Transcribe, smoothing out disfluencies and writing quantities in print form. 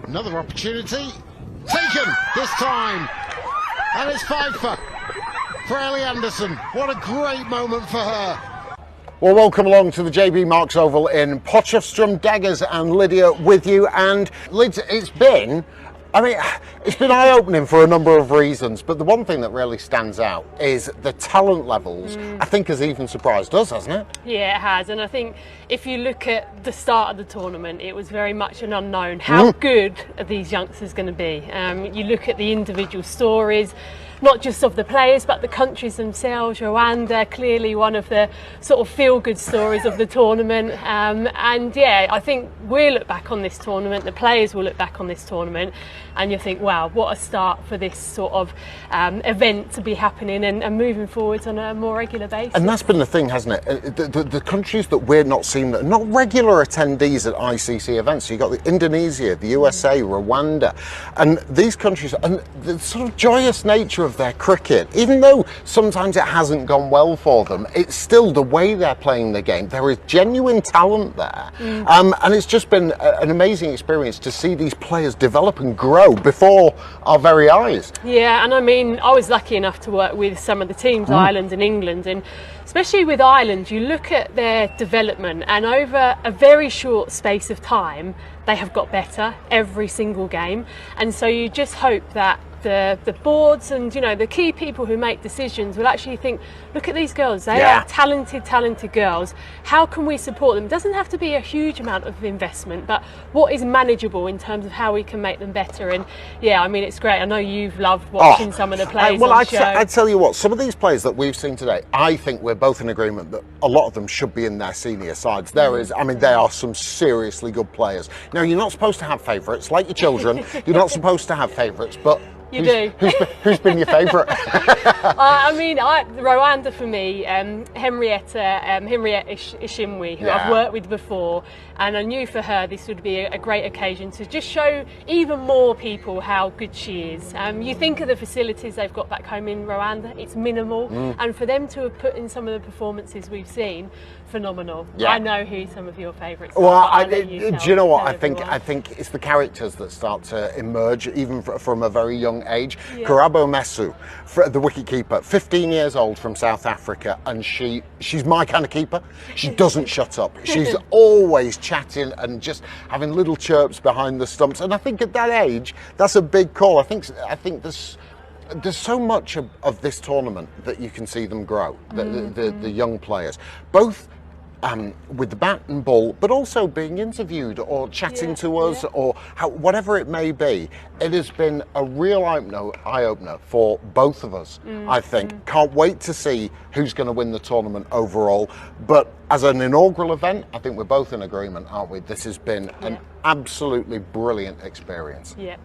Another opportunity taken this time, and it's Pfeiffer for Ellie Anderson. What a great moment for her. Well, welcome along to the JB Marks Oval in Potchefstroom. Daggers and Lydia with you. And Lids, it's been eye-opening for a number of reasons, but the one thing that really stands out is the talent levels. I think has even surprised us, hasn't it? Yeah, it has. And I think if you look at the start of the tournament, it was very much an unknown. How good are these youngsters going to be? You look at the individual stories, not just of the players, but the countries themselves. Rwanda, clearly one of the sort of feel-good stories of the tournament. And yeah, I think we'll look back on this tournament, the players will look back on this tournament, and you'll think, wow, what a start for this sort of event to be happening and moving forwards on a more regular basis. And that's been the thing, hasn't it? The countries that we're not seeing, that are not regular attendees at ICC events. So you've got Indonesia, the USA, Rwanda, and these countries, and the sort of joyous nature of their cricket, even though sometimes it hasn't gone well for them, it's still the way they're playing the game. There is genuine talent there, and it's just been an amazing experience to see these players develop and grow before our very eyes. Yeah, and I mean, I was lucky enough to work with some of the teams, Ireland and England, and especially with Ireland, you look at their development, and over a very short space of time, they have got better every single game. And so you just hope that the boards and, you know, the key people who make decisions will actually think, look at these girls, they are talented girls. How can we support them? It doesn't have to be a huge amount of investment, but what is manageable in terms of how we can make them better? And yeah, I mean, it's great. I know you've loved watching some of the players on the show. I tell you what, some of these players that we've seen today, I think we're both in agreement that a lot of them should be in their senior sides. They are some seriously good players. Now, you're not supposed to have favourites, like your children. You're not supposed to have favourites, but you do. Who's been your favourite? I mean, Rwanda for me, Henriette Ishimwe, who I've worked with before, and I knew for her this would be a great occasion to just show even more people how good she is. You think of the facilities they've got back home in Rwanda, it's minimal, and for them to have put in some of the performances we've seen, phenomenal. Yeah. I know who some of your favourites are. Well, do you know what? I think it's the characters that start to emerge even from a very young age. Karabo Mesu, the wicketkeeper, 15 years old from South Africa, and she's my kind of keeper. She doesn't shut up. She's always chatting and just having little chirps behind the stumps. And I think at that age, that's a big call. I think there's so much of this tournament that you can see them grow, the young players, both with the bat and ball, but also being interviewed or chatting to us or whatever it may be. It has been a real eye-opener for both of us, I think. Can't wait to see who's going to win the tournament overall. But as an inaugural event, I think we're both in agreement, aren't we? This has been an absolutely brilliant experience. Yeah.